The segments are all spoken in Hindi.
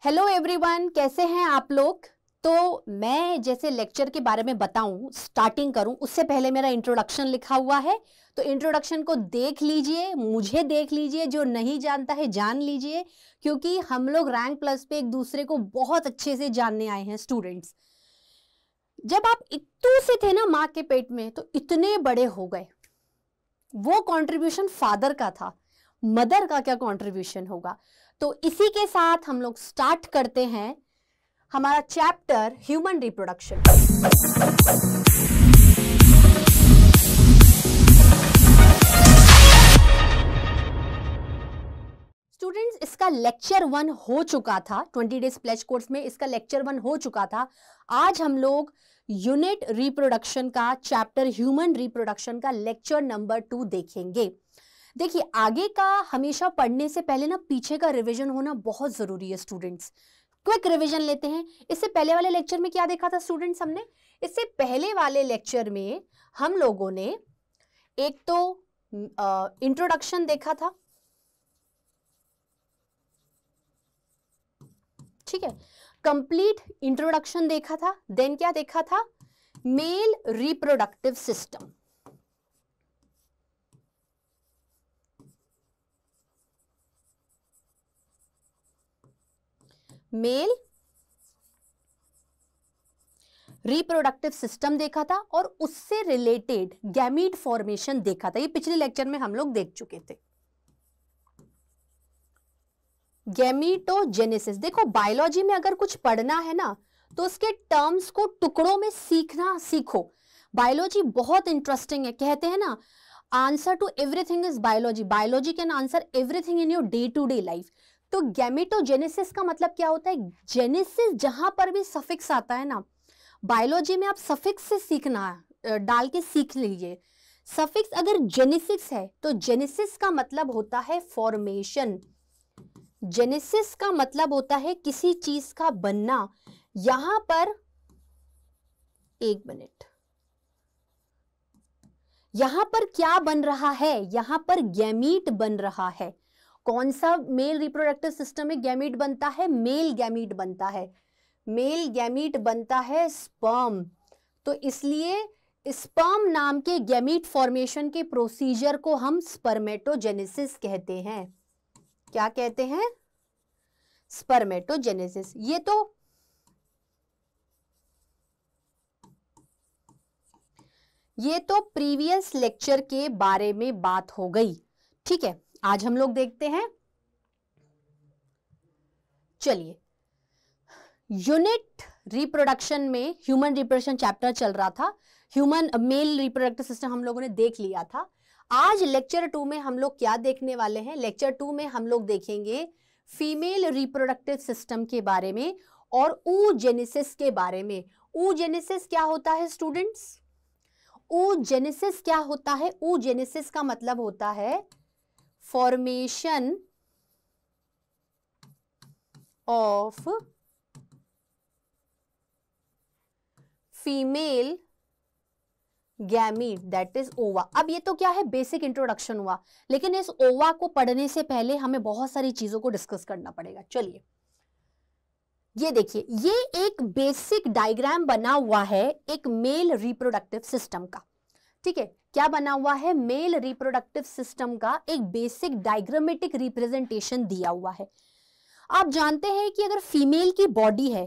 हेलो एवरीवन, कैसे हैं आप लोग। तो मैं जैसे लेक्चर के बारे में बताऊं, स्टार्टिंग करूं उससे पहले मेरा इंट्रोडक्शन लिखा हुआ है। तो इंट्रोडक्शन को देख लीजिए, मुझे देख लीजिए, जो नहीं जानता है जान लीजिए, क्योंकि हम लोग रैंक प्लस पे एक दूसरे को बहुत अच्छे से जानने आए हैं स्टूडेंट्स। जब आप इतू से थे ना माँ के पेट में, तो इतने बड़े हो गए, वो कंट्रीब्यूशन फादर का था, मदर का क्या कंट्रीब्यूशन होगा। तो इसी के साथ हम लोग स्टार्ट करते हैं हमारा चैप्टर ह्यूमन रिप्रोडक्शन। स्टूडेंट्स, इसका लेक्चर 1 हो चुका था, 20 डेज प्लेज कोर्स में इसका लेक्चर 1 हो चुका था। आज हम लोग यूनिट रिप्रोडक्शन का चैप्टर ह्यूमन रिप्रोडक्शन का लेक्चर नंबर 2 देखेंगे। देखिए, आगे का हमेशा पढ़ने से पहले ना पीछे का रिवीजन होना बहुत जरूरी है स्टूडेंट्स। क्विक रिवीजन लेते हैं। इससे पहले वाले लेक्चर में क्या देखा था स्टूडेंट्स हमने? इससे पहले वाले लेक्चर में हम लोगों ने एक तो इंट्रोडक्शन देखा था, ठीक है, कंप्लीट इंट्रोडक्शन देखा था। देन क्या देखा था? Male reproductive system. Male reproductive system देखा था और उससे रिलेटेड गैमीट फॉर्मेशन देखा था। ये पिछले लेक्चर में हम लोग देख चुके थे। गैमीटोजेनेसिस, देखो बायोलॉजी में अगर कुछ पढ़ना है ना तो उसके टर्म्स को टुकड़ों में सीखना सीखो। बायोलॉजी बहुत इंटरेस्टिंग है। कहते हैं ना, answer to everything is biology, biology can answer everything in your day to day life. तो गैमीटोजेनेसिस का मतलब क्या होता है? जेनेसिस, जहां पर भी सफिक्स आता है ना, बायोलॉजी में आप सफिक्स से सीखना डाल के सीख लीजिए। सफिक्स अगर जेनेसिस है तो जेनेसिस का मतलब होता है फॉर्मेशन। जेनेसिस का मतलब होता है किसी चीज का बनना। यहां पर एक मिनट, यहां पर क्या बन रहा है? यहां पर गैमीट बन रहा है। कौन सा मेल रिप्रोडक्टिव सिस्टम में गैमीट बनता है? मेल गैमीट बनता है। मेल गैमीट बनता है स्पर्म। तो इसलिए स्पर्म नाम के गैमीट फॉर्मेशन के प्रोसीजर को हम स्पर्मेटोजेनेसिस कहते हैं। क्या कहते हैं? स्पर्मेटोजेनेसिस। ये तो प्रीवियस लेक्चर के बारे में बात हो गई, ठीक है। आज हम लोग देखते हैं, चलिए, यूनिट रिप्रोडक्शन में ह्यूमन रिप्रोडक्शन चैप्टर चल रहा था। ह्यूमन मेल रिप्रोडक्टिव सिस्टम हम लोगों ने देख लिया था। आज लेक्चर 2 में हम लोग क्या देखने वाले हैं? लेक्चर 2 में हम लोग देखेंगे फीमेल रिप्रोडक्टिव सिस्टम के बारे में और oogenesis के बारे में। oogenesis क्या होता है स्टूडेंट्स? oogenesis क्या होता है? oogenesis का मतलब होता है formation of female gamete, that is ओवा। अब ये तो क्या है, बेसिक इंट्रोडक्शन हुआ, लेकिन इस ओवा को पढ़ने से पहले हमें बहुत सारी चीजों को डिस्कस करना पड़ेगा। चलिए, ये देखिए, ये एक बेसिक डायग्राम बना हुआ है एक मेल रिप्रोडक्टिव सिस्टम का, ठीक है। क्या बना हुआ है? मेल रिप्रोडक्टिव सिस्टम का एक बेसिक डायग्रामेटिक रिप्रेजेंटेशन दिया हुआ है। आप जानते हैं कि अगर फीमेल की बॉडी है,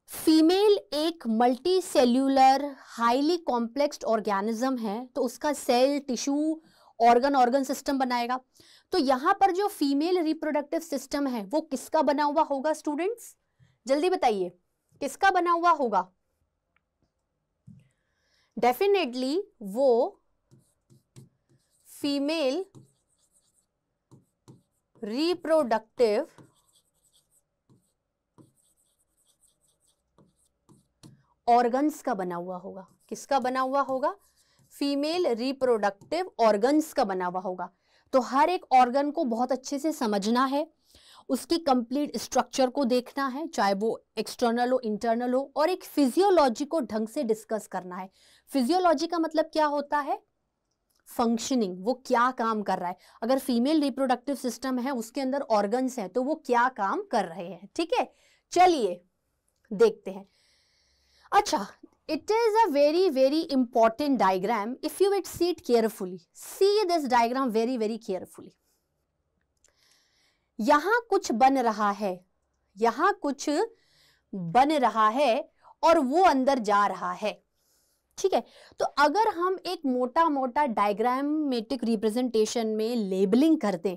फीमेल एक मल्टी सेल्यूलर हाईली कॉम्प्लेक्स्ड ऑर्गेनिज्म है, तो उसका सेल, टिश्यू, ऑर्गन सिस्टम बनाएगा। तो यहां पर जो फीमेल रिप्रोडक्टिव सिस्टम है वो किसका बना हुआ होगा स्टूडेंट्स? जल्दी बताइए, किसका बना हुआ होगा? डेफिनेटली वो फीमेल रिप्रोडक्टिव ऑर्गन्स का बना हुआ होगा। किसका बना हुआ होगा? फीमेल रिप्रोडक्टिव ऑर्गन्स का बना हुआ होगा। तो हर एक ऑर्गन को बहुत अच्छे से समझना है, उसकी कंप्लीट स्ट्रक्चर को देखना है, चाहे वो एक्सटर्नल हो, इंटरनल हो, और एक फिजियोलॉजी को ढंग से डिस्कस करना है। फिजियोलॉजी का मतलब क्या होता है? फंक्शनिंग, वो क्या काम कर रहा है। अगर फीमेल रिप्रोडक्टिव सिस्टम है, उसके अंदर ऑर्गन्स हैं, तो वो क्या काम कर रहे हैं। ठीक है, चलिए देखते हैं। अच्छा, it is a very important diagram if you would see it carefully. See this diagram very carefully. यहां कुछ बन रहा है, यहां कुछ बन रहा है और वो अंदर जा रहा है। ठीक है, तो अगर हम एक मोटा मोटा डायग्रामेटिक रिप्रेजेंटेशन में लेबलिंग कर दें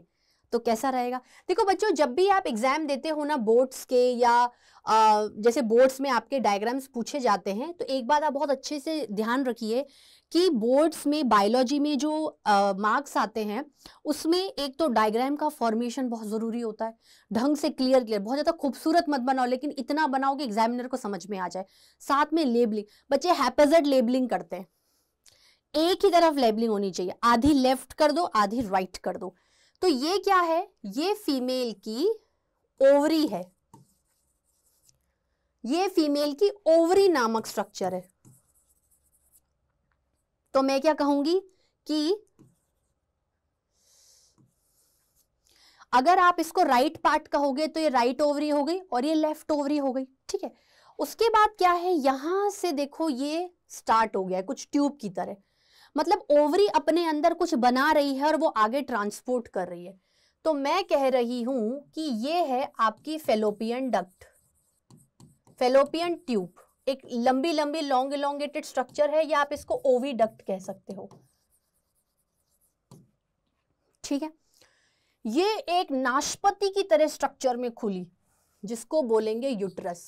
तो कैसा रहेगा। देखो बच्चों, जब भी आप एग्जाम देते हो ना बोर्ड्स के, या जैसे बोर्ड्स में आपके डायग्राम्स पूछे जाते हैं, तो एक बात आप बहुत अच्छे से ध्यान रखिए कि बोर्ड्स में बायोलॉजी में जो मार्क्स आते हैं उसमें एक तो डायग्राम का फॉर्मेशन बहुत जरूरी होता है, ढंग से क्लियर, बहुत ज्यादा खूबसूरत मत बनाओ, लेकिन इतना बनाओ कि एग्जामिनर को समझ में आ जाए। साथ में लेबलिंग, बच्चे हैप्पैज़र्ड लेबलिंग करते हैं, एक ही तरफ लेबलिंग होनी चाहिए, आधी लेफ्ट कर दो आधी राइट कर दो। तो ये क्या है, ये फीमेल की ओवरी है, ये फीमेल की ओवरी नामक स्ट्रक्चर है। तो मैं क्या कहूंगी कि अगर आप इसको राइट पार्ट कहोगे तो ये राइट ओवरी हो गई और ये लेफ्ट ओवरी हो गई। ठीक है, उसके बाद क्या है, यहां से देखो ये स्टार्ट हो गया है कुछ ट्यूब की तरह, मतलब ओवरी अपने अंदर कुछ बना रही है और वो आगे ट्रांसपोर्ट कर रही है। तो मैं कह रही हूं कि ये है आपकी फेलोपियन डक्ट, फेलोपियन ट्यूब, एक लंबी लंबी लॉन्ग इलोंगेटेड स्ट्रक्चर है, या आप इसको ओविडक्ट कह सकते हो। ठीक है, ये एक नाशपाती की तरह स्ट्रक्चर में खुली, जिसको बोलेंगे यूट्रस।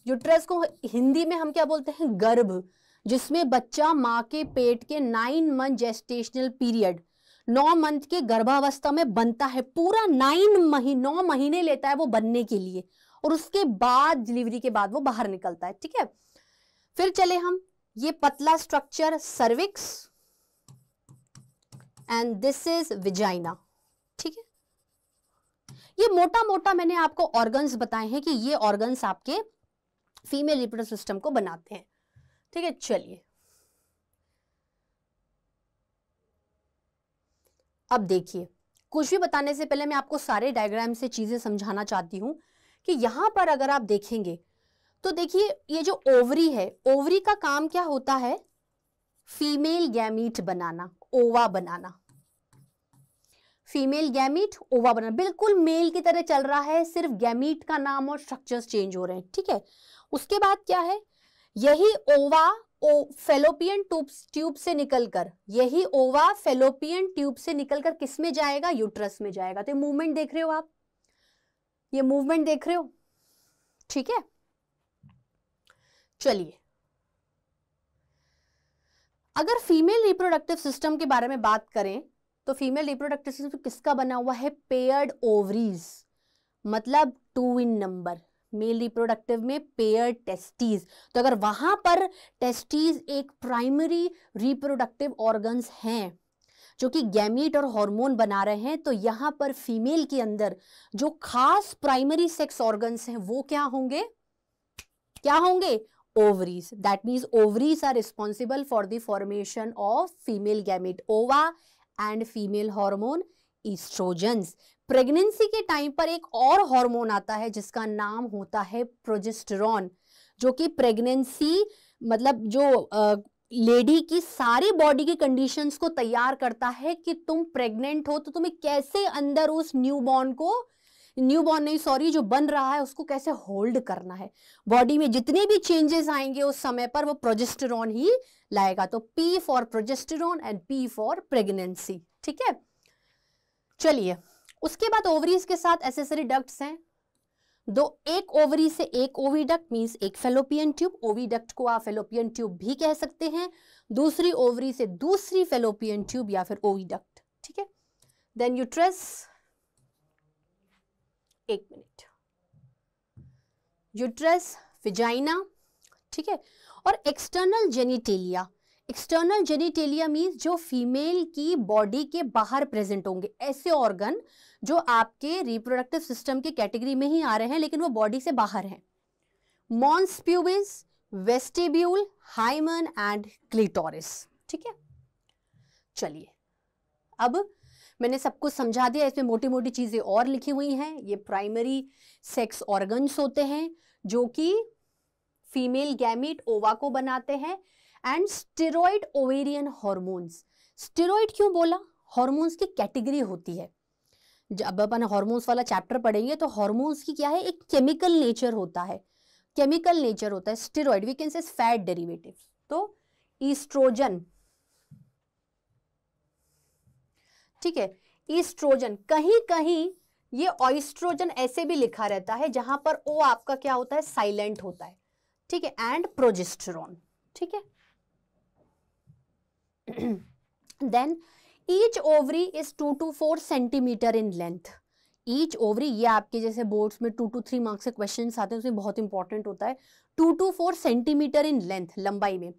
यूट्रस को हिंदी में हम क्या बोलते हैं, गर्भ, जिसमें बच्चा मां के पेट के 9 मंथ जेस्टेशनल पीरियड, 9 मंथ के गर्भावस्था में बनता है, पूरा 9 महीने लेता है वो बनने के लिए, और उसके बाद डिलीवरी के बाद वो बाहर निकलता है। ठीक है, फिर चले हम, ये पतला structure cervix, and this is vagina. ठीक है, ये मोटा मोटा मैंने आपको ऑर्गन्स बताए हैं कि ये ऑर्गन्स आपके फीमेल रिप्रोडक्टिव सिस्टम को बनाते हैं। ठीक है, चलिए अब देखिए, कुछ भी बताने से पहले मैं आपको सारे डायग्राम से चीजें समझाना चाहती हूं कि यहां पर अगर आप देखेंगे तो देखिए, ये जो ओवरी है, ओवरी का काम क्या होता है, फीमेल गैमीट बनाना, ओवा बनाना, फीमेल गैमीट ओवा बनाना, बिल्कुल मेल की तरह चल रहा है, सिर्फ गैमीट का नाम और स्ट्रक्चर्स चेंज हो रहे हैं। ठीक है, उसके बाद क्या है, यही ओवा फेलोपियन ट्यूब से निकलकर, यही ओवा फेलोपियन ट्यूब से निकलकर किस में जाएगा, यूट्रस में जाएगा। तो मूवमेंट देख रहे हो आप, ये मूवमेंट देख रहे हो। ठीक है, चलिए अगर फीमेल रिप्रोडक्टिव सिस्टम के बारे में बात करें तो फीमेल रिप्रोडक्टिव सिस्टम किसका बना हुआ है, पेयर्ड ओवरीज, मतलब 2 इन नंबर। मेल रिप्रोडक्टिव में पेयर्ड टेस्टीज, तो अगर वहां पर टेस्टीज एक प्राइमरी रिप्रोडक्टिव ऑर्गन्स हैं जो कि गैमीट और हार्मोन बना रहे हैं, तो यहां पर फीमेल के अंदर जो खास प्राइमरी सेक्स ऑर्गन्स हैं वो क्या होंगे, क्या होंगे, ovaries. That means ovaries are responsible for the formation of female gamete ova and female hormone oestrogens. Pregnancy के टाइम पर एक और हार्मोन आता है जिसका नाम होता है प्रोजेस्टेरॉन, जो कि प्रेगनेंसी मतलब जो लेडी की सारी बॉडी की कंडीशंस को तैयार करता है कि तुम प्रेग्नेंट हो तो तुम्हें कैसे अंदर उस न्यूबॉर्न को, न्यूबॉर्न नहीं सॉरी, जो बन रहा है उसको कैसे होल्ड करना है। बॉडी में जितने भी चेंजेस आएंगे उस समय पर वो प्रोजेस्टेरॉन ही लाएगा। तो P for progesterone and P for pregnancy. ठीक है, चलिए उसके बाद ओवरीज के साथ एसेसरी डक्ट्स हैं दो, एक ओवरी से एक ओविडक्ट मींस एक फेलोपियन ट्यूब, ओविडक्ट को आप फेलोपियन ट्यूब भी कह सकते हैं, दूसरी ओवरी से दूसरी फेलोपियन ट्यूब या फिर ओविडक्ट। ठीक है, देन यूट्रस, एक मिनट, यूट्रस, विजाइना। ठीक है, और external genitalia. External genitalia means जो फीमेल की बॉडी के बाहर प्रेजेंट होंगे, ऐसे ऑर्गन जो आपके रिप्रोडक्टिव सिस्टम की कैटेगरी में ही आ रहे हैं लेकिन वो बॉडी से बाहर हैं। Mons pubis, vestibule, hymen and clitoris. ठीक है, चलिए अब मैंने सब कुछ समझा दिया। इसमें मोटी मोटी चीजें और लिखी हुई हैं। ये प्राइमरी सेक्स ऑर्गन्स होते हैं जो कि फीमेल गैमीट ओवा को बनाते हैं, and steroid ovarian hormones. Steroid क्यों बोला? हॉर्मोन्स की कैटेगरी होती है। जब अपन हॉर्मोन्स वाला चैप्टर पढ़ेंगे तो हॉर्मोन्स की क्या है, एक केमिकल नेचर होता है, केमिकल नेचर होता है। Steroid we can say fat derivative. तो ईस्ट्रोजन, ठीक है, ईस्ट्रोजन, कहीं कहीं ये ऑइस्ट्रोजन ऐसे भी लिखा रहता है जहां पर ओ आपका क्या होता है, साइलेंट होता है, ठीक है, एंड प्रोजेस्टेरॉन, ठीक है। Then each ovary is 2 to 4 centimetre in length. Each ovary, ये आपके जैसे बोर्ड्स में 2 to 3 मार्क्स के क्वेश्चन आते हैं, उसमें बहुत इंपॉर्टेंट होता है। 2 to 4 सेंटीमीटर इन लेंथ, लंबाई में।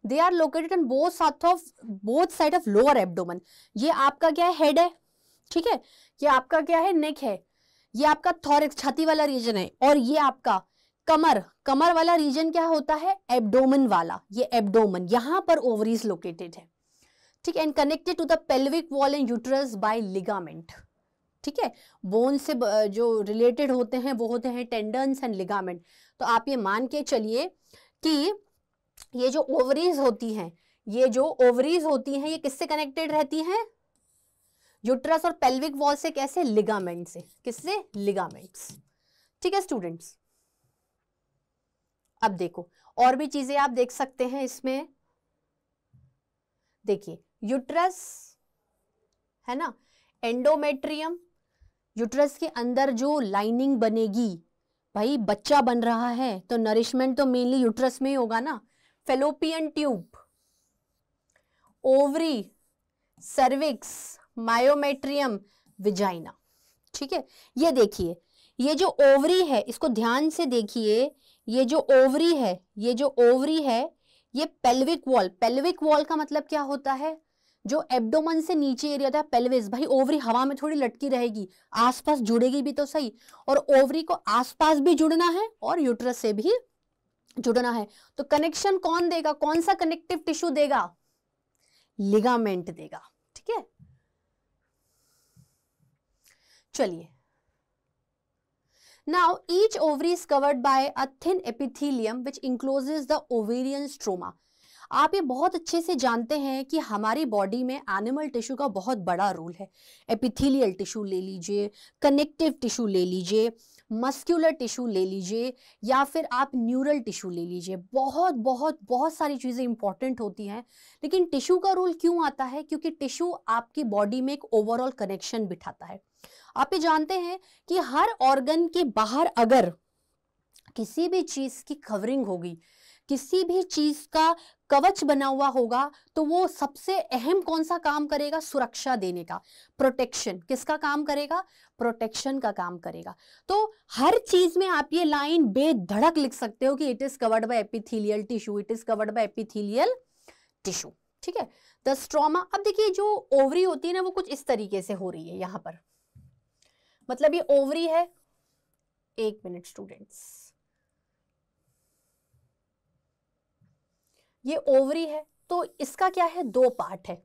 They are located on both side of lower abdomen. ये आपका क्या है, हेड है, ठीक है, ये आपका क्या है, नेक है, ये आपका थॉरैक्स, छाती वाला रीजन है, और ये आपका कमर, कमर वाला रीजन क्या होता है, एब्डोमेन वाला, ये एब्डोमेन, यहां पर ओवरीज लोकेटेड है, ठीक है, and connected to the pelvic wall and uterus by ligament, ठीक है। बोन से जो रिलेटेड होते हैं वो होते हैं टेंडन्स एंड लिगामेंट। तो आप ये मान के चलिए कि ये जो ओवरीज होती हैं, ये जो ओवरीज होती हैं, ये किससे कनेक्टेड रहती हैं, यूट्रस और पेल्विक वॉल से, कैसे, लिगामेंट से, किससे, लिगामेंट्स, ठीक है स्टूडेंट्स। अब देखो और भी चीजें आप देख सकते हैं इसमें। देखिए यूट्रस है ना, एंडोमेट्रियम, यूट्रस के अंदर जो लाइनिंग बनेगी, भाई बच्चा बन रहा है तो नरिशमेंट तो मेनली यूट्रस में ही होगा ना। Fallopian tube, ovary, cervix, myometrium, vagina, ठीक है। ये देखिए, ये जो ओवरी है, इसको ध्यान से देखिए, ये जो ओवरी है, ये जो ओवरी है, ये पेल्विक वॉल, पेल्विक वॉल का मतलब क्या होता है, जो एब्डोमेन से नीचे एरिया था पेल्विस। भाई ओवरी हवा में थोड़ी लटकी रहेगी, आसपास जुड़ेगी भी तो सही, और ओवरी को आसपास भी जुड़ना है और यूट्रस से भी जुड़ना है। तो कनेक्शन कौन देगा, कौन सा कनेक्टिव टिश्यू देगा, लिगामेंट देगा, ठीक है। चलिए, now each ovary is covered by a thin epithelium which encloses the ovarian stroma। आप ये बहुत अच्छे से जानते हैं कि हमारी बॉडी में एनिमल टिश्यू का बहुत बड़ा रोल है। एपिथेलियल टिश्यू ले लीजिए, कनेक्टिव टिश्यू ले लीजिए, मस्कुलर टिश्यू ले लीजिए, या फिर आप न्यूरल टिश्यू ले लीजिए। बहुत बहुत बहुत सारी चीज़ें इंपॉर्टेंट होती हैं, लेकिन टिश्यू का रोल क्यों आता है, क्योंकि टिश्यू आपकी बॉडी में एक ओवरऑल कनेक्शन बिठाता है। आप ये जानते हैं कि हर ऑर्गन के बाहर अगर किसी भी चीज की कवरिंग होगी, किसी भी चीज का कवच बना हुआ होगा, तो वो सबसे अहम कौन सा काम करेगा, सुरक्षा देने का, प्रोटेक्शन। किसका काम करेगा, प्रोटेक्शन का काम करेगा। तो हर चीज में आप ये लाइन बेधड़क लिख सकते हो कि it is covered by epithelial tissue, it is covered by epithelial tissue, ठीक है। द स्ट्रोमा, अब देखिए जो ओवरी होती है ना, वो कुछ इस तरीके से हो रही है यहां पर, मतलब ये ओवरी है, एक मिनट स्टूडेंट्स, ये ओवरी है, तो इसका क्या है, दो पार्ट है,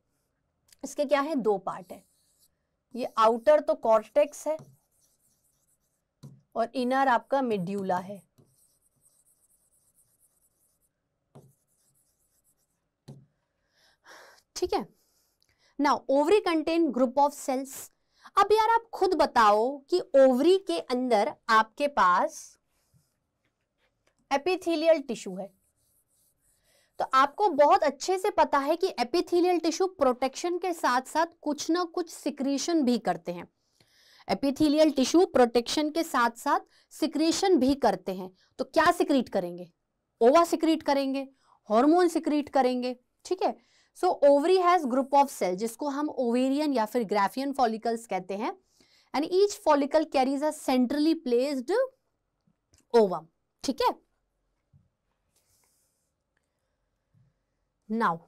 इसके क्या है, दो पार्ट है। ये आउटर तो कॉर्टेक्स है और इनर आपका मेड्यूला है, ठीक है। Now ovary contain group of cells. अब यार आप खुद बताओ कि ओवरी के अंदर आपके पास एपिथेलियल टिश्यू है, तो आपको बहुत अच्छे से पता है कि एपिथेलियल टिश्यू प्रोटेक्शन के साथ साथ कुछ ना कुछ सिक्रीशन भी करते हैं। एपिथेलियल टिश्यू प्रोटेक्शन के साथ साथ सिक्रीशन भी करते हैं। तो क्या सिक्रीट करेंगे, ओवा सिक्रीट करेंगे, हार्मोन सिक्रीट करेंगे, ठीक है। So ovary has group of cell, जिसको हम ओवेरियन या फिर ग्राफियन फॉलिकल्स कहते हैं, and each follicle carries a centrally placed ovum, ठीक है। नाउ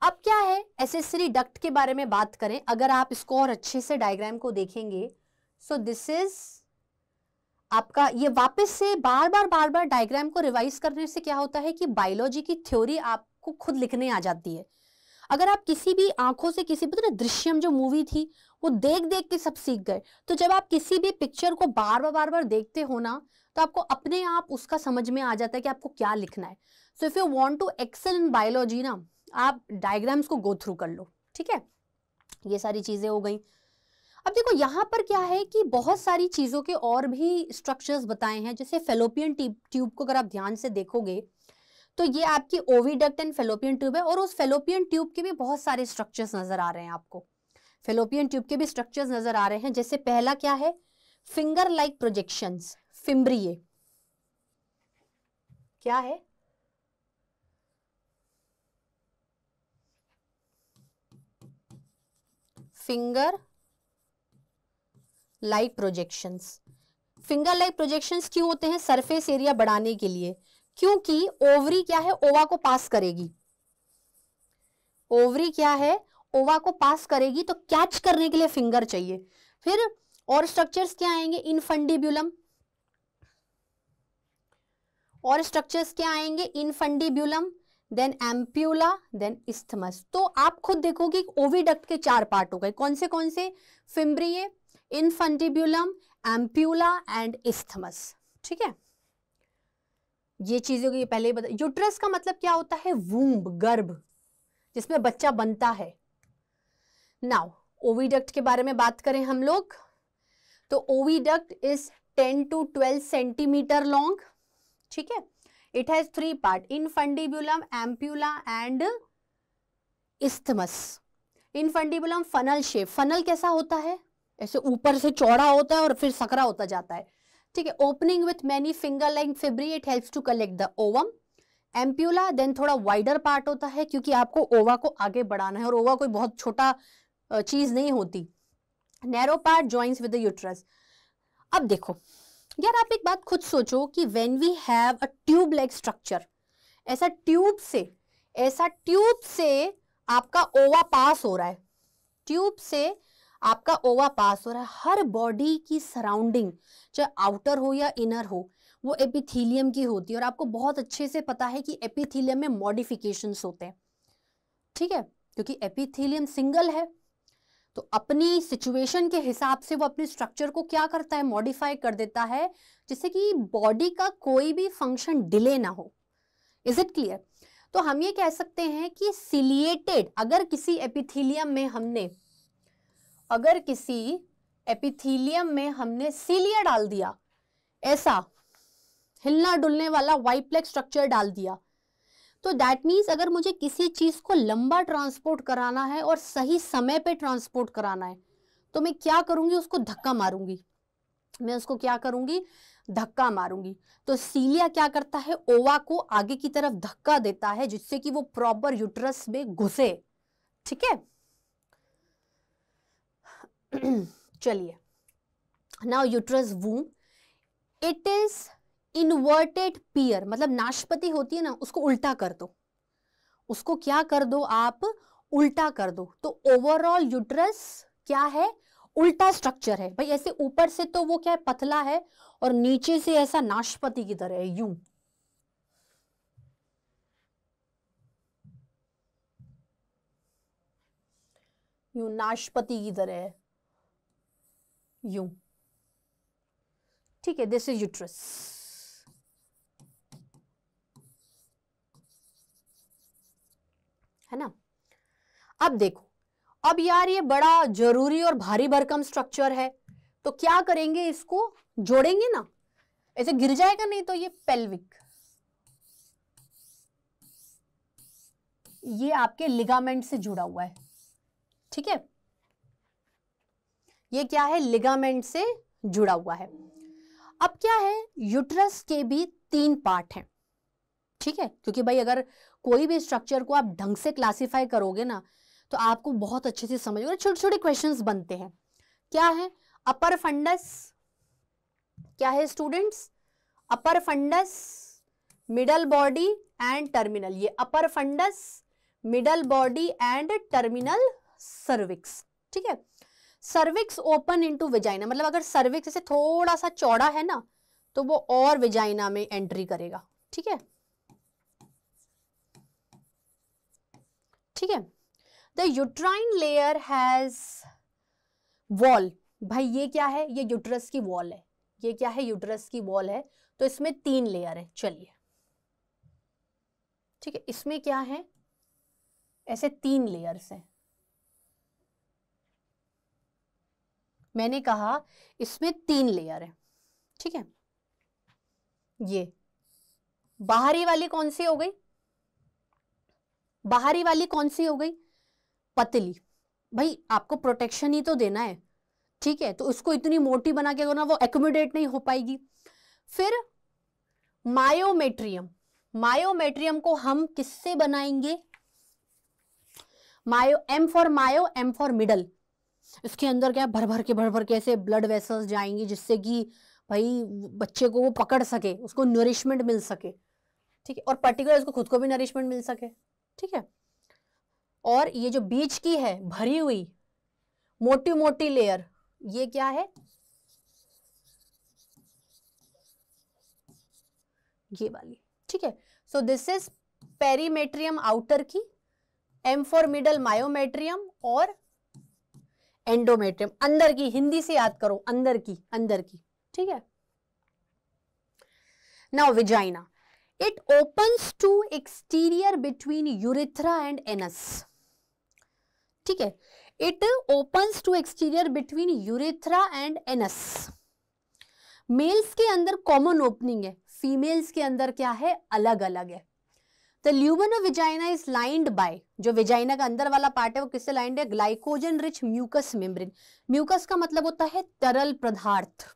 अब क्या है, एसेसरी डक्ट के बारे में बात करें, अगर आप इसको और अच्छे से डायग्राम को देखेंगे, सो दिस इज आपका, ये वापस से बार बार डायग्राम को रिवाइज करने से क्या होता है कि बायोलॉजी की थ्योरी आपको खुद लिखने आ जाती है। अगर आप किसी भी आंखों से किसी भी तरह दृश्यम जो मूवी थी वो देख देख के सब सीख गए, तो जब आप किसी भी पिक्चर को बार बार देखते हो ना तो आपको अपने आप उसका समझ में आ जाता है कि आपको क्या लिखना है। So if you want to excel in biology ना, आप डायग्राम्स को गो थ्रू कर लो, ठीक है। ये सारी चीजें हो गई। अब देखो यहाँ पर क्या है कि बहुत सारी चीजों के और भी स्ट्रक्चर्स बताए हैं, जैसे फेलोपियन ट्यूब को अगर आप ध्यान से देखोगे तो ये आपकी ओविडक्ट एंड फेलोपियन ट्यूब है, और उस फेलोपियन ट्यूब के भी बहुत सारे स्ट्रक्चर्स नजर आ रहे हैं आपको। फेलोपियन ट्यूब के भी स्ट्रक्चर्स नजर आ रहे हैं, जैसे पहला क्या है, फिंगर लाइक प्रोजेक्शंस, फिम्ब्रिए। क्या है, finger like projections. Finger like projections क्यों होते हैं, सरफेस एरिया बढ़ाने के लिए, क्योंकि ओवरी क्या है, ओवा को पास करेगी। ओवरी क्या है, ओवा को पास करेगी, तो कैच करने के लिए फिंगर चाहिए। फिर और स्ट्रक्चर्स क्या आएंगे, इनफंडिब्यूलम, और स्ट्रक्चर्स क्या आएंगे, इनफंडिब्यूलम, देन एम्प्यूला, देन इस्थमस। तो आप खुद देखोगे ओविडक्ट के 4 पार्ट हो गए, कौन से, फिम्ब्रिए, इनफंडिब्यूलम, एम्प्यूला एंड इस्थमस, ठीक है। ये चीजों को ये पहले ही बता। यूट्रस का मतलब क्या होता है, वूम्ब, गर्भ, जिसमें बच्चा बनता है। नाउ ओविडक्ट के बारे में बात करें हम लोग, तो oviduct is 10 to 12 centimetre long, ठीक है। It has 3 part, infundibulum, ampulla and isthmus. Infundibulum funnel shape, funnel कैसा होता है, ऐसे ऊपर से चौड़ा होता है और फिर सकरा होता जाता है, ठीक है। Opening with many finger like fimbriae, it helps to collect the ovum. Ampulla then थोड़ा वाइडर पार्ट होता है, क्योंकि आपको ओवा को आगे बढ़ाना है, और ओवा कोई बहुत छोटा चीज नहीं होती। Narrow part joins with the uterus. अब देखो यार, आप एक बात खुद सोचो कि when we have a tube like structure, ऐसा ट्यूब से आपका ओवा पास हो रहा है, ट्यूब से आपका ओवा पास हो रहा है। हर बॉडी की सराउंडिंग, चाहे आउटर हो या इनर हो, वो एपिथेलियम की होती है, और आपको बहुत अच्छे से पता है कि एपिथेलियम में मॉडिफिकेशंस होते हैं, ठीक है, क्योंकि एपिथेलियम सिंगल है, तो अपनी सिचुएशन के हिसाब से वो अपने स्ट्रक्चर को क्या करता है, मॉडिफाई कर देता है, जिससे कि बॉडी का कोई भी फंक्शन डिले ना हो। Is it clear? तो हम ये कह सकते हैं कि सिलिएटेड, अगर किसी एपिथेलियम में हमने सिलिया डाल दिया, ऐसा हिलना डुलने वाला वाइप्लेक्स स्ट्रक्चर डाल दिया, तो दैट मीन्स अगर मुझे किसी चीज को लंबा ट्रांसपोर्ट कराना है और सही समय पे ट्रांसपोर्ट कराना है, तो मैं क्या करूंगी, उसको धक्का मारूंगी, धक्का मारूंगी। तो सीलिया क्या करता है, ओवा को आगे की तरफ धक्का देता है, जिससे कि वो प्रॉपर यूट्रस में घुसे, ठीक है। चलिए, now uterus womb, it is inverted pear, मतलब नाशपति होती है ना, उसको उल्टा कर दो, उसको क्या कर दो आप, उल्टा कर दो। तो ओवरऑल यूट्रस क्या है, उल्टा स्ट्रक्चर है भाई। ऐसे ऊपर से तो वो क्या है, पतला है, और नीचे से ऐसा नाशपति की तरह है, यूं। नाशपति की तरह है, यूं, ठीक है। दिस इज यूट्रस, है ना। अब देखो, अब यार ये बड़ा जरूरी और भारी भरकम स्ट्रक्चर है, तो क्या करेंगे, इसको जोड़ेंगे ना, ऐसे गिर जाएगा नहीं। तो ये पेल्विक, ये आपके लिगामेंट से जुड़ा हुआ है, ठीक है, ये क्या है, लिगामेंट से जुड़ा हुआ है। अब क्या है, यूट्रस के भी 3 पार्ट हैं, ठीक है, क्योंकि भाई अगर कोई भी स्ट्रक्चर को आप ढंग से क्लासिफाई करोगे ना, तो आपको बहुत अच्छे से समझ में, छोटे छोटे क्वेश्चंस बनते हैं। क्या है, अपर फंडस, क्या है students, upper fundus, middle body and terminal. ये upper fundus, middle body and terminal cervix, ठीक है। सर्विक्स ओपन इनटू वेजाइना, मतलब अगर सर्विक्स से थोड़ा सा चौड़ा है ना, तो वो और वेजाइना में एंट्री करेगा, ठीक है, ठीक है। The uterine layer has wall. भाई ये क्या है, ये यूट्रस की वॉल है, ये क्या है, यूट्रस की वॉल है, तो इसमें 3 लेयर है। चलिए ठीक है, इसमें क्या है, ऐसे 3 लेयर्स हैं। मैंने कहा इसमें 3 लेयर है, ठीक है। ये बाहरी वाली कौन सी हो गई, बाहरी वाली कौन सी हो गई, पतली। भाई आपको प्रोटेक्शन ही तो देना है, ठीक है, तो उसको इतनी मोटी बना के ना वो एक्यूमुलेट नहीं हो पाएगी। फिर मायोमेट्रियम, मायोमेट्रियम को हम किससे बनाएंगे, myo, M for myo, M for middle. इसके अंदर क्या भर भर के ऐसे ब्लड वेसल्स जाएंगी, जिससे कि भाई बच्चे को वो पकड़ सके, उसको नरिशमेंट मिल सके, ठीक है, और पर्टिकुलर उसको खुद को भी नरिशमेंट मिल सके, ठीक है। और ये जो बीच की है भरी हुई मोटी मोटी लेयर, ये क्या है, ये वाली, ठीक है। सो दिस इज पेरीमेट्रियम आउटर की, एम फॉर मिडल मायोमेट्रियम, और एंडोमेट्रियम अंदर की, हिंदी से याद करो, अंदर की, अंदर की, ठीक है। Now vagina, it opens to exterior between urethra and anus, ठीक है, it opens to exterior between urethra and anus. Males के अंदर कॉमन ओपनिंग है, फीमेल्स के अंदर क्या है, अलग अलग है। The lumen of vagina is lined by, जो विजाइना का अंदर वाला पार्ट है वो किससे लाइंड है, glycogen rich mucus membrane. Mucus का मतलब होता है तरल पदार्थ,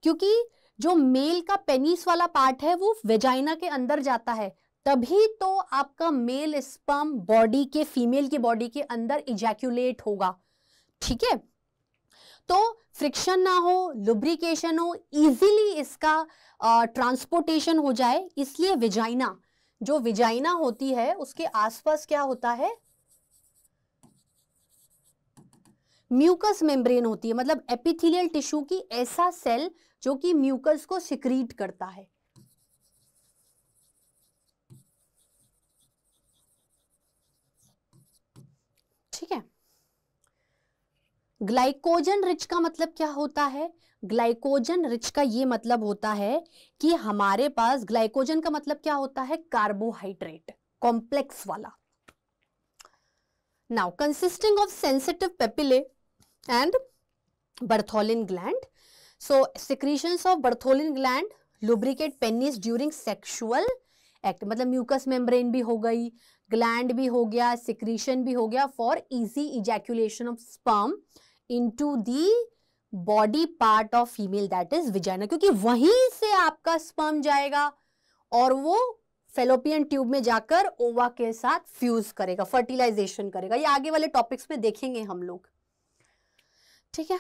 क्योंकि जो मेल का पेनिस वाला पार्ट है वो वेजाइना के अंदर जाता है, तभी तो आपका मेल स्पर्म बॉडी के, फीमेल की बॉडी के अंदर इजैक्यूलेट होगा, ठीक है। तो फ्रिक्शन ना हो, लुब्रिकेशन हो, इजीली इसका ट्रांसपोर्टेशन हो जाए, इसलिए विजाइना, जो विजाइना होती है उसके आसपास क्या होता है, म्यूकस मेम्ब्रेन होती है, मतलब एपिथेलियल टिश्यू की ऐसा सेल जो कि म्यूकस को सिक्रीट करता है, ठीक है। ग्लाइकोजन रिच का मतलब क्या होता है, ग्लाइकोजन रिच का ये मतलब होता है कि हमारे पास, ग्लाइकोजन का मतलब क्या होता है, कार्बोहाइड्रेट, कॉम्प्लेक्स वाला। Now consisting of sensitive papillae and Bartholin gland. So secretions of Bartholin gland lubricate penis during sexual act, मतलब म्यूकस मेम्ब्रेन भी हो गई, ग्लैंड भी हो गया, सिक्रीशन भी हो गया, for easy ejaculation of sperm into the body part of female, that is vagina, क्योंकि वहीं से आपका स्पर्म जाएगा और वो फेलोपियन ट्यूब में जाकर ओवा के साथ फ्यूज करेगा, फर्टिलाइजेशन करेगा। ये आगे वाले टॉपिक्स में देखेंगे हम लोग, ठीक है।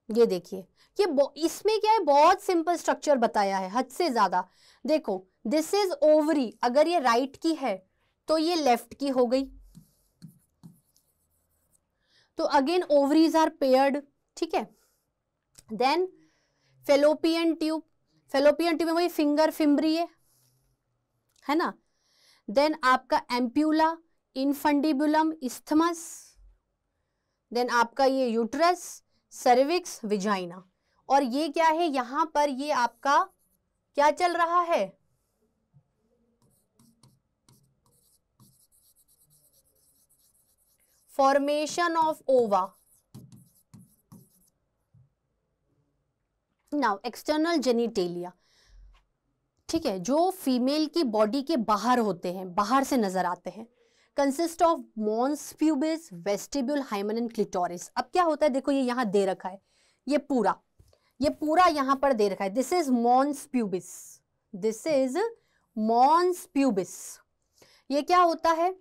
ये देखिए, ये इसमें क्या है, बहुत सिंपल स्ट्रक्चर बताया है, हद से ज्यादा। देखो दिस इज ओवरी, अगर ये राइट की है तो ये लेफ्ट की हो गई, तो अगेन ओवरीज आर पेयर्ड, ठीक है। Then fallopian tube, fallopian tube में वही फिंगर फिम्बरी है ना। देन आपका एम्प्यूला, इनफंडिबुलम, इस्थमस, देन आपका ये यूट्रस, सर्विक्स, विजाइना, और ये क्या है, यहां पर ये आपका क्या चल रहा है, फॉर्मेशन ऑफ ओवा। नाउ एक्सटर्नल जेनिटेलिया, ठीक है, जो फीमेल की बॉडी के बाहर होते हैं, बाहर से नजर आते हैं, consist of mons pubis, vestibule, hymen and clitoris. अब क्या होता है, देखो ये यहां दे रखा है, ये पूरा यहां पर दे रखा है, this is mons pubis, this is mons pubis. ये क्या होता है,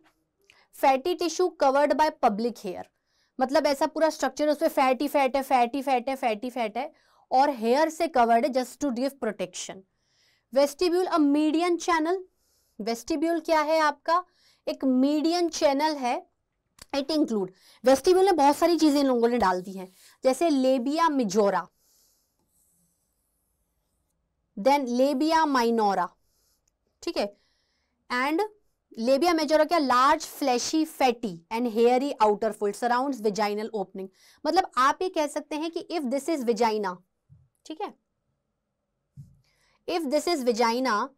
fatty tissue covered by public hair, मतलब ऐसा पूरा स्ट्रक्चर, उसमें फैटी फैट है, फैटी फैट है, फैटी फैट है, और हेयर से कवर्ड है, just to give protection. Vestibule, a median channel, vestibule क्या है आपका, एक मीडियन चैनल है। इट इंक्लूड, वेस्टिब्यूल में बहुत सारी चीजें इन लोगों ने डाल दी हैं, जैसे labia majora, then labia minora, ठीक है, एंड लेबिया मेजोरा क्या, large fleshy fatty and hairy outer fold surrounds vaginal opening. मतलब आप ये कह सकते हैं कि इफ दिस इज विजाइना, ठीक है, इफ दिस इज विजाइना,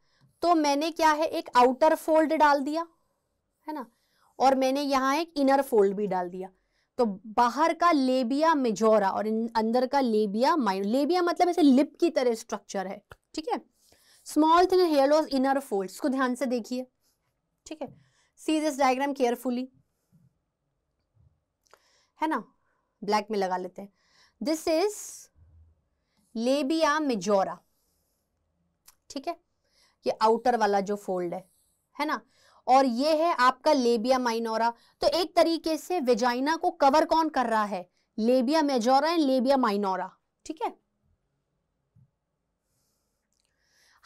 तो मैंने क्या है, एक आउटर फोल्ड डाल दिया है ना, और मैंने यहां एक इनर फोल्ड भी डाल दिया, तो बाहर का लेबिया मेजोरा और अंदर का लेबिया माइनर। लेबिया मतलब ऐसे लिप की तरह स्ट्रक्चर है, ठीक है। स्मॉल थिन हेयरलोज इनर फोल्ड्स को ध्यान से देखिए, ठीक है, सी दिस डायग्राम केयरफुली, है ना, ब्लैक में लगा लेते हैं। दिस इज लेबिया मेजोरा, ठीक है, ये आउटर वाला जो फोल्ड है ना, और ये है आपका लेबिया माइनोरा। तो एक तरीके से वेजाइना को कवर कौन कर रहा है, लेबिया मेजोरा एंड लेबिया माइनोरा, ठीक है।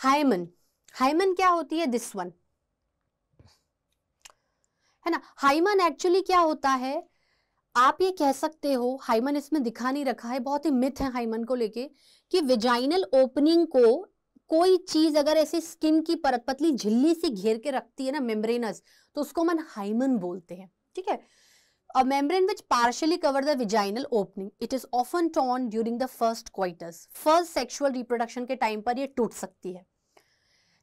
हाइमन, हाइमन क्या होती है, दिस वन, है ना। हाइमन एक्चुअली क्या होता है, आप ये कह सकते हो, हाइमन इसमें दिखा नहीं रखा है, बहुत ही मिथ है हाइमन को लेके, कि वेजाइनल ओपनिंग को कोई चीज अगर ऐसे स्किन की परत पतली झिल्ली से घेर के रखती है ना, मेम्ब्रेनस, तो उसको मन हाइमन बोलते हैं, ठीक है। A membrane which partially cover the vaginal opening. It is often torn during the first coitus. First sexual reproduction के टाइम पर ये टूट सकती है,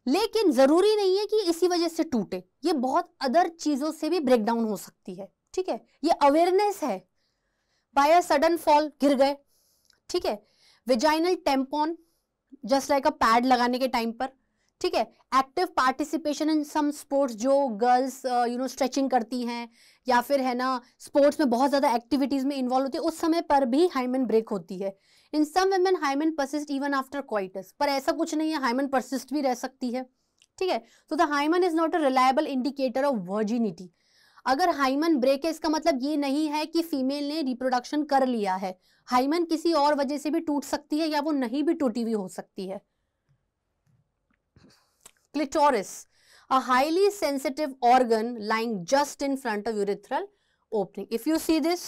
लेकिन जरूरी नहीं है कि इसी वजह से टूटे, ये बहुत अदर चीजों से भी ब्रेक डाउन हो सकती है, ठीक है। ये अवेयरनेस है, बाय अ सडन फॉल गिर गए, ठीक है। Vaginal tampon just like a pad लगाने के टाइम पर, ठीक है। Active participation in some sports, जो गर्ल्स स्ट्रेचिंग करती हैं या फिर है ना स्पोर्ट्स में बहुत ज्यादा एक्टिविटीज में इन्वॉल्व होती है, उस समय पर भी हाइमन ब्रेक होती है। In some women hymen persist even after coitus, पर ऐसा कुछ नहीं है, हाइमन परसिस्ट भी रह सकती है, ठीक है। तो the hymen is not a reliable indicator of virginity. अगर हाइमन ब्रेक है इसका मतलब ये नहीं है कि फीमेल ने रिप्रोडक्शन कर लिया है, हाइमन किसी और वजह से भी टूट सकती है या वो नहीं भी टूटी हुई हो सकती है। Clitoris, a highly sensitive organ lying just in front of urethral opening. If you see this,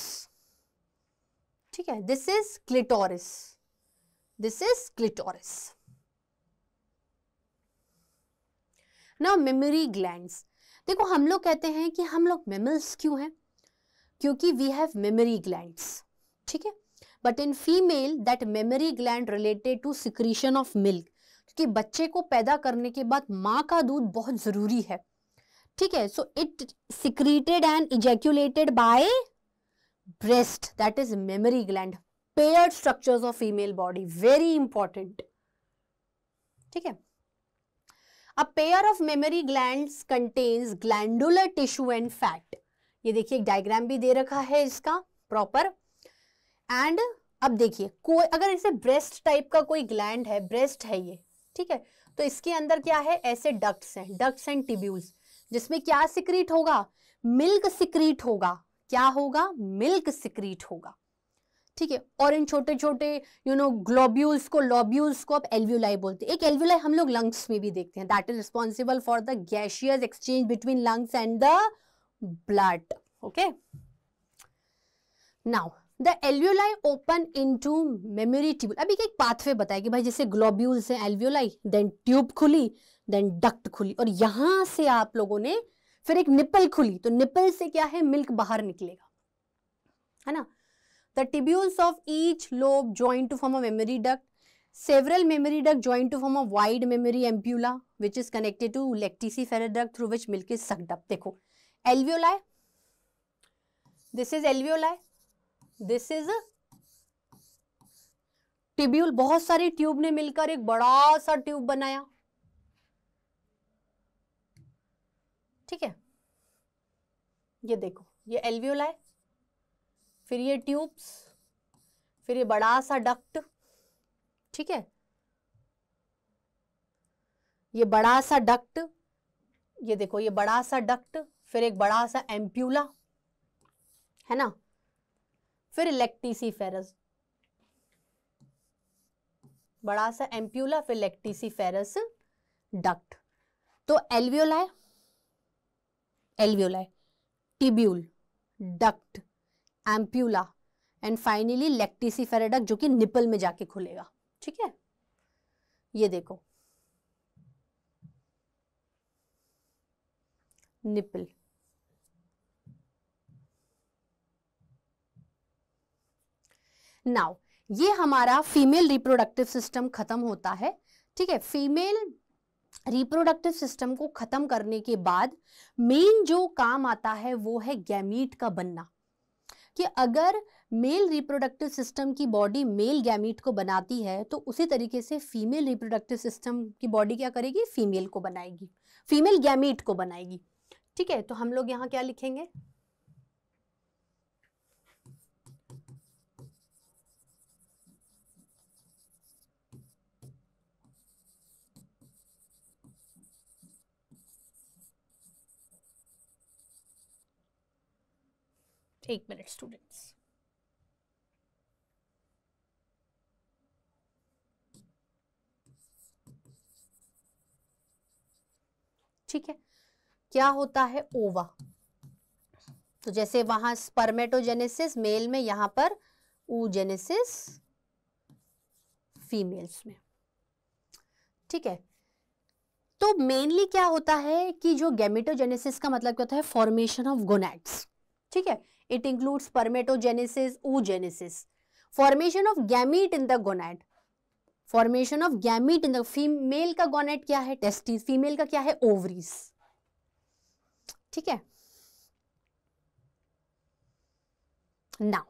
ठीक है, this is clitoris, this is clitoris. Now mammary glands, देखो हम लोग कहते हैं कि हम लोग mammals क्यों हैं, क्योंकि we have mammary glands, ठीक है। But in female that mammary gland related to secretion of milk, कि बच्चे को पैदा करने के बाद माँ का दूध बहुत जरूरी है, ठीक है। So it secreted and ejaculated by breast, that is mammary gland. Paired structures of female body, very important, ठीक है। A pair of mammary glands contains glandular tissue and fat. ये देखिए एक डायग्राम भी दे रखा है इसका प्रॉपर। एंड अब देखिए कोई अगर इसे ब्रेस्ट टाइप का कोई ग्लैंड है, ब्रेस्ट है ये, ठीक है, तो इसके अंदर क्या है, ऐसे डक्ट्स हैं, डक्ट्स एंड टिब्यूल्स, जिसमें क्या सिक्रीट होगा, मिल्क सिक्रीट होगा। क्या होगा, मिल्क सिक्रीट होगा, ठीक है। और इन छोटे छोटे ग्लोब्यूल्स को, लॉब्यूल्स को आप एल्व्यूलाई बोलते हैं। एक एल्व्यूलाई हम लोग लंग्स में भी देखते हैं, that is responsible for the gaseous exchange between lungs and the blood, okay. Now the alveoli open into memory tube. अभी एक पाथवे बताया कि भाई जैसे ग्लोब्यूल्स हैं, एल्व्यूलाई, देन ट्यूब खुली, देन डक्ट खुली, और यहां से आप लोगों ने फिर एक निपल खुली, तो निपल से क्या है, मिल्क बाहर निकलेगा, है ना। The tubules of each lobe join to form a mammary duct, several mammary duct join to form a wide mammary ampulla which is connected to lactiferous duct through which milk is sucked up. देखो alveoli, this is alveoli, this is tubule, बहुत सारी ट्यूब ने मिलकर एक बड़ा सा ट्यूब बनाया, ठीक है। ये देखो ये एल्व्यूलाई, फिर ये ट्यूब्स, फिर ये बड़ा सा डक्ट, ठीक है, ये बड़ा सा डक्ट, ये देखो ये बड़ा सा डक्ट, फिर एक बड़ा सा एम्प्यूला, है ना, फिर लैक्टिसिफेरस, बड़ा सा एम्प्यूला, फिर लैक्टिसिफेरस डक्ट। तो alveoli, alveoli, tubule, duct, ampulla and finally lactiferous duct जो कि निपल में जाके खुलेगा, ठीक है। ये देखो निपल। नाउ ये हमारा फीमेल रिप्रोडक्टिव सिस्टम खत्म होता है, ठीक है। फीमेल रिप्रोडक्टिव सिस्टम को खत्म करने के बाद मेन जो काम आता है वो है गैमीट का बनना, कि अगर मेल रिप्रोडक्टिव सिस्टम की बॉडी मेल गैमीट को बनाती है तो उसी तरीके से फीमेल रिप्रोडक्टिव सिस्टम की बॉडी क्या करेगी, फीमेल को बनाएगी, फीमेल गैमीट को बनाएगी, ठीक है। तो हम लोग यहाँ क्या लिखेंगे, एक मिनट स्टूडेंट्स। ठीक है, क्या होता है, ओवा। तो जैसे वहां स्पर्मेटोजेनेसिस मेल में, यहां पर oogenesis फीमेल्स में, ठीक है। तो मेनली क्या होता है कि जो गैमेटोजेनेसिस का मतलब क्या होता है, फॉर्मेशन ऑफ गोनैड्स, ठीक है। It includes spermatogenesis, oogenesis, formation of gamete in the gonad, formation of gamete in the, female का गोनैड क्या है, टेस्टिस, फीमेल का क्या है, ओवरीज, ठीक है। नाउ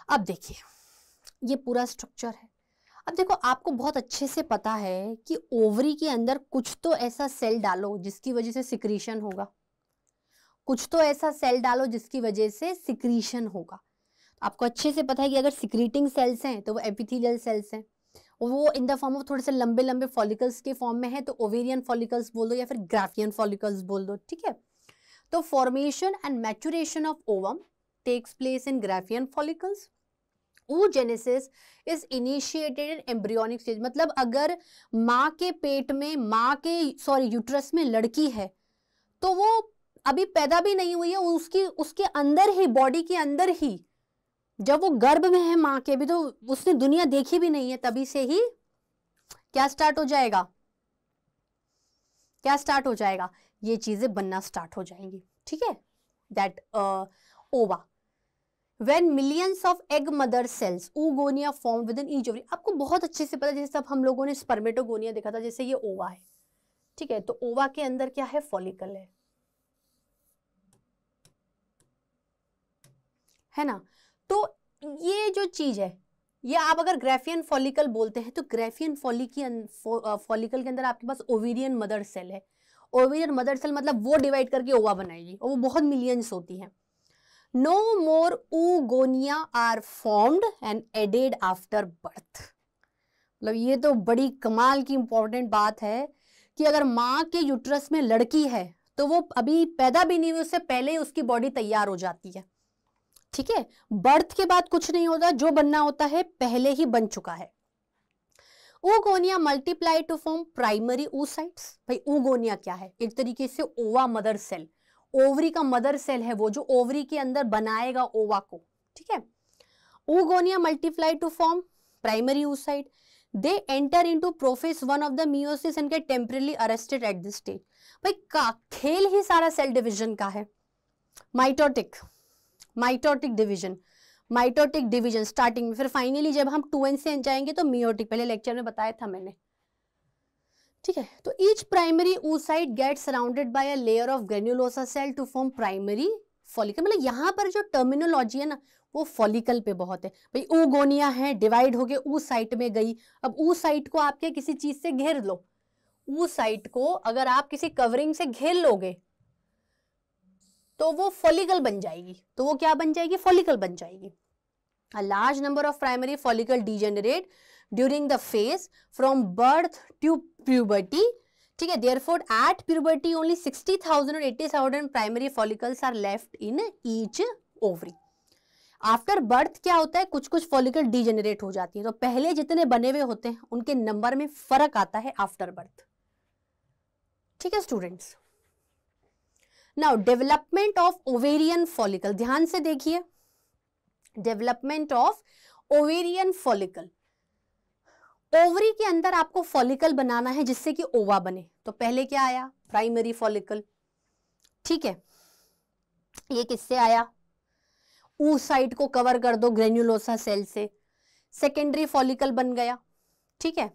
अब देखिए ये पूरा स्ट्रक्चर है। अब देखो आपको बहुत अच्छे से पता है कि ओवरी के अंदर कुछ तो ऐसा सेल डालो जिसकी वजह से सिक्रीशन होगा, कुछ तो ऐसा सेल डालो जिसकी वजह से सिक्रीशन होगा। आपको अच्छे से पता है कि अगर सिक्रीटिंग सेल्स हैं तो वो एपिथेलियल सेल्स हैं, वो इन द फॉर्म ऑफ थोड़े से लंबे लंबे फॉलिकल्स के फॉर्म में है, तो ओवेरियन फॉलिकल्स बोल दो या फिर ग्राफियन फॉलिकल्स बोल दो, ठीक है। तो formation and maturation of ovum takes place in Graafian follicles. oogenesis is initiated in embryonic stage, मतलब अगर माँ के पेट में, यूट्रस में लड़की है तो वो अभी पैदा भी नहीं हुई है, उसके अंदर ही, बॉडी के अंदर ही, जब वो गर्भ में है माँ के, भी तो उसने दुनिया देखी भी नहीं है, तभी से ही क्या स्टार्ट हो जाएगा, क्या स्टार्ट हो जाएगा, ये चीजें बनना स्टार्ट हो जाएंगी, ठीक है। दैट ओवा, when millions of egg mother cells oogonia formed within each ovary, आपको बहुत अच्छे से पता है, जैसे सब हम लोगों ने स्पर्मेटोगोनिया देखा था, जैसे ये ओवा है, ठीक है। तो ओवा के अंदर क्या है, फॉलिकल है ना। तो ये जो चीज है, ये आप अगर ग्राफियन फॉलिकल बोलते हैं तो ग्राफियन फॉलिकल के अंदर आपके पास ओवेरियन मदर सेल है। ओवेरियन मदर सेल मतलब वो डिवाइड करके ओवा बनाएगी, और वो बहुत मिलियंस होती हैं। No more oogonia are formed and added after birth, मतलब ये तो बड़ी कमाल की इंपॉर्टेंट बात है कि अगर माँ के यूट्रस में लड़की है तो वो अभी पैदा भी नहीं हुई, उससे पहले ही उसकी बॉडी तैयार हो जाती है, ठीक है। बर्थ के बाद कुछ नहीं होता, जो बनना होता है पहले ही बन चुका है। oogonia multiply to form primary oocytes। भाई oogonia क्या है, एक तरीके से ओवा मदर सेल, ओवरी का मदर सेल है वो, जो ओवरी के अंदर बनाएगा ओवा को, ठीक है। oogonia multiply to form primary oocyte, they enter into prophase 1 of the meiosis and get temporarily arrested at this stage। भाई का खेल ही सारा सेल डिवीजन का है। माइटोटिक डिवीजन स्टार्टिंग में, फिर फाइनली जब हम 2n से जाएंगे तो मियोटिक, पहले लेक्चर में बताया था मैंने, ठीक है। तो each primary oocyte get surrounded by a layer of granulosa cell to form primary follicle. मतलब यहाँ पर जो टर्मिनोलॉजी है ना वो फॉलिकल पे बहुत है। भाई oogonia है, डिवाइड होके oocyte में गई, अब oocyte को आपके किसी चीज से घेर लो, oocyte को अगर आप किसी कवरिंग से घेर लोगे तो वो फॉलिकल बन जाएगी, तो वो क्या बन जाएगी, फॉलिकल बन जाएगी। A large number of primary follicle degenerate during the phase from birth to puberty, ठीक है। Therefore at puberty only 60,000 or 80,000 primary follicles are left in each ovary। After birth क्या होता है, कुछ कुछ फॉलिकल डीजेनरेट हो जाती है, तो पहले जितने बने हुए होते हैं उनके नंबर में फर्क आता है आफ्टर बर्थ, ठीक है students. Now development of ovarian follicle, ध्यान से देखिए, development of ovarian follicle. Ovary के अंदर आपको फॉलिकल बनाना है जिससे कि ओवा बने, तो पहले क्या आया, प्राइमरी फॉलिकल, ठीक है। ये किससे आया, oocyte को कवर कर दो ग्रेन्युलोसा सेल से, सेकेंडरी फॉलिकल बन गया, ठीक है।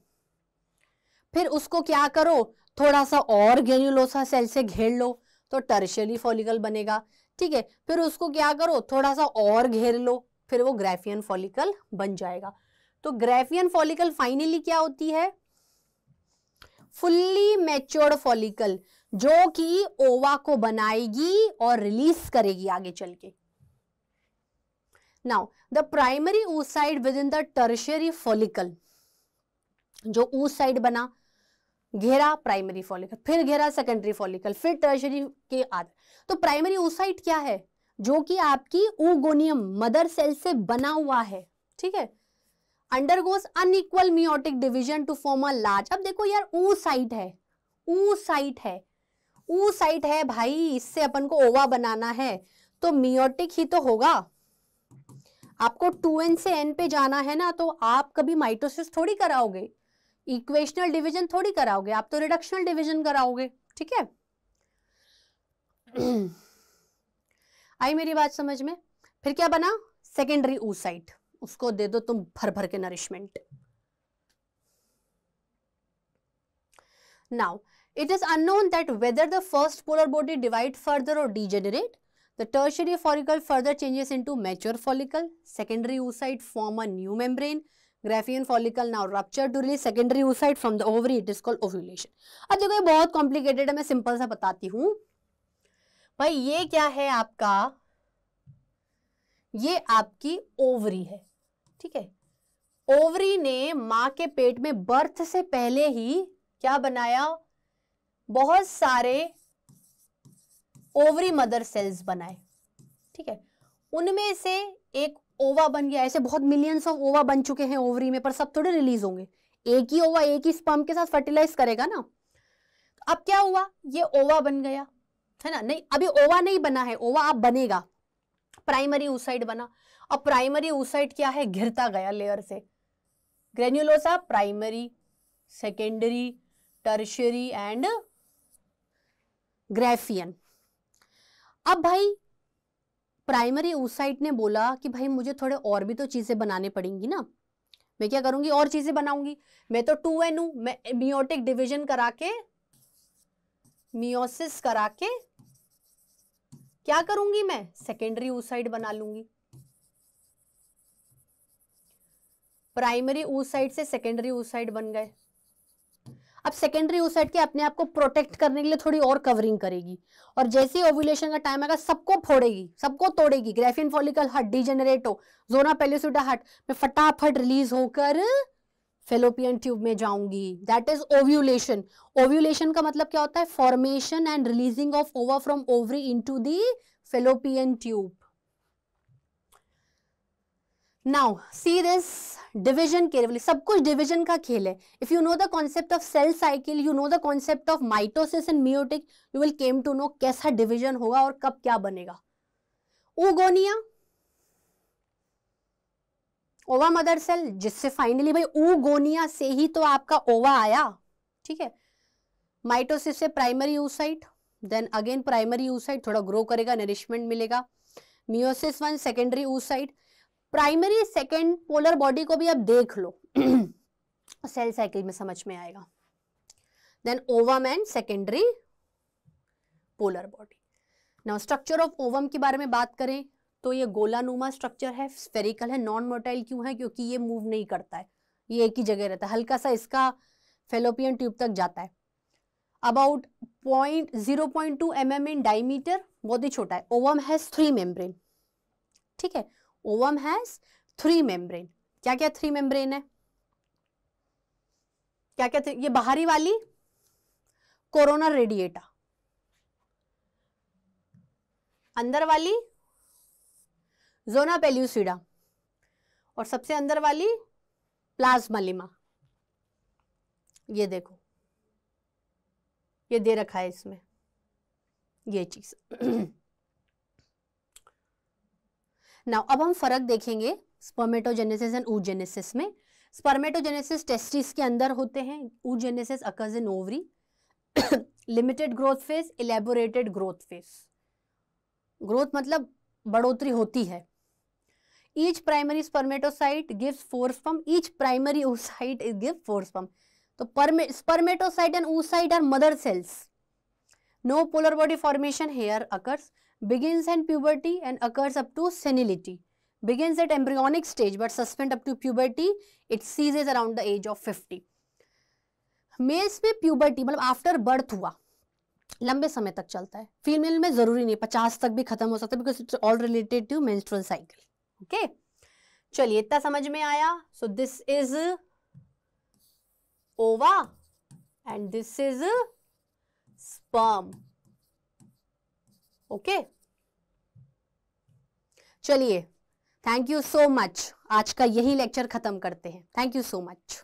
फिर उसको क्या करो, थोड़ा सा और ग्रेन्युलोसा सेल से घेर लो तो टर्शियरी फॉलिकल बनेगा, ठीक है। फिर उसको क्या करो, थोड़ा सा और घेर लो, फिर वो ग्राफियन फॉलिकल बन जाएगा। तो ग्राफियन फॉलिकल फाइनली क्या होती है, फुल्ली मैच्योर्ड फॉलिकल, जो कि ओवा को बनाएगी और रिलीज करेगी आगे चल के। Now the primary oocyte with in the tertiary follicle, जो oocyte बना, घेरा प्राइमरी फॉलिकल, फिर घेरा सेकेंडरी फॉलिकल, फिर टर्शियरी के आगे। तो प्राइमरी oocyte क्या है, जो कि आपकी oogoनियम मदर सेल से बना हुआ है, ठीक है। Undergoes unequal meiotic division to form a large, अब देखो यार oocyte है, oocyte है, oocyte है भाई, इससे अपन को ओवा बनाना है तो मियोटिक ही तो होगा। आपको 2n से n पे जाना है ना, तो आप कभी माइटोसिस थोड़ी कराओगे, इक्वेशनल डिवीजन थोड़ी कराओगे, आप तो रिडक्शनल डिवीजन कराओगे, ठीक है। आई मेरी बात समझ में। फिर क्या बना, सेकेंडरी oocyte, उसको दे दो तुम भर भर के nourishment. Now it is unknown that whether the first polar body divide further or degenerate. The tertiary follicle further changes into mature follicle. Secondary oocyte form a new membrane. Graphian follicle now rupture to release secondary oocyte from the ovary. It is called ovulation. अब देखो ये बहुत कॉम्प्लिकेटेड है, मैं सिंपल सा बताती हूँ भाई। ये क्या है आपका, ये आपकी ओवरी है, ठीक है। ओवरी ने माँ के पेट में बर्थ से पहले ही क्या बनाया, बहुत सारे ओवरी मदर सेल्स बनाए, ठीक है। उनमें से एक ओवा बन गया, ऐसे बहुत मिलियंस ऑफ ओवा बन चुके हैं ओवरी में, पर सब थोड़े रिलीज होंगे, एक ही ओवा एक ही स्पर्म के साथ फर्टिलाइज करेगा ना। तो अब क्या हुआ, ये ओवा बन गया है ना, नहीं अभी ओवा नहीं बना है, ओवा अब बनेगा, प्राइमरी oocyte बना। अब प्राइमरी oocyte क्या है, घिरता गया लेयर से, granulosa primary, secondary, tertiary and Graafian. अब भाई प्राइमरी oocyte ने बोला कि भाई मुझे थोड़े और भी तो चीजें बनाने पड़ेंगी ना, मैं क्या करूंगी, और चीजें बनाऊंगी, मैं तो 2n हूं, मैं मियोटिक डिवीजन करा के, मियोसिस करा के क्या करूंगी, मैं सेकेंडरी oocyte बना लूंगी। प्राइमरी oocyte से सेकेंडरी oocyte बन गए। अब सेकेंडरी oocyte के अपने आप को प्रोटेक्ट करने के लिए थोड़ी और कवरिंग करेगी, और जैसे ही ओव्यूलेशन का टाइम आएगा सबको फोड़ेगी, सबको तोड़ेगी, ग्राफियन फॉलिकल हट, डिजेनरेट हो, जोना पेल्यूसिडा हट, मैं फटाफट रिलीज होकर फेलोपियन ट्यूब में जाऊंगी। That is ovulation. ओव्यूलेशन का मतलब क्या होता है, formation and releasing of ova from ovary into the fallopian tube. Now see this division carefully, सब कुछ डिविजन का खेल है। If you know the concept of cell cycle, you know the concept of mitosis and meiotic, you will came to know कैसा डिविजन होगा और कब क्या बनेगा। oogonia, ओवा मदर सेल, जिससे फाइनली भाई oogonia से ही तो आपका ओवा आया, ठीक है। माइटोसिस से primary oocyte, then again primary oocyte थोड़ा ग्रो करेगा, नरिशमेंट मिलेगा, meiosis 1 secondary oocyte। Primary second polar body को भी अब देख लो सेल साइकिल में समझ में आएगा। Then ovum and secondary polar body. Now structure of ovum के बारे में बात करें तो ये गोलानुमा स्ट्रक्चर है, स्फेरिकल है, नॉन मोटाइल क्यों है, क्योंकि ये मूव नहीं करता है, ये एक ही जगह रहता है, हल्का सा इसका फेलोपियन ट्यूब तक जाता है। अबाउट 0.2 mm इन डायमीटर, बहुत ही छोटा है। ओवम हैज 3 मेम्ब्रेन, ठीक है। Ovum has 3 membrane. क्या क्या 3 मेम्ब्रेन है, क्या क्या ये बाहरी वाली कोरोना रेडिएटा, अंदर वाली जोना पेल्यूसिडा, और सबसे अंदर वाली प्लाज्मा। ये देखो ये दे रखा है इसमें ये चीज। नाउ अब हम फर्क देखेंगे स्पर्मेटोजेनेसिस एंड oogenesis में। स्पर्मेटोजेनेसिस टेस्टिस के अंदर होते हैं, oogenesis occurs in ovary, limited growth phase, elaborated growth phase. Growth मतलब बढ़ोतरी होती है। Each primary spermatocyte gives 4 sperm, each primary oocyte give 4 sperm. तो spermatocyte and oocyte are mother cells. No polar body formation here occurs, begins in puberty and occurs up to senility, begins at embryonic stage but suspend up to puberty, it ceases around the age of 50। Mails में प्यूबर्टी मतलब आफ्टर बर्थ हुआ, लंबे समय तक चलता है। फीमेल में जरूरी नहीं, 50 तक भी खत्म हो सकता है, because it's all related to menstrual cycle. Okay, चलिए इतना समझ में आया। So this is ova and this is sperm. Okay, चलिए थैंक यू सो मच। आज का यही लेक्चर खत्म करते हैं। Thank you so much.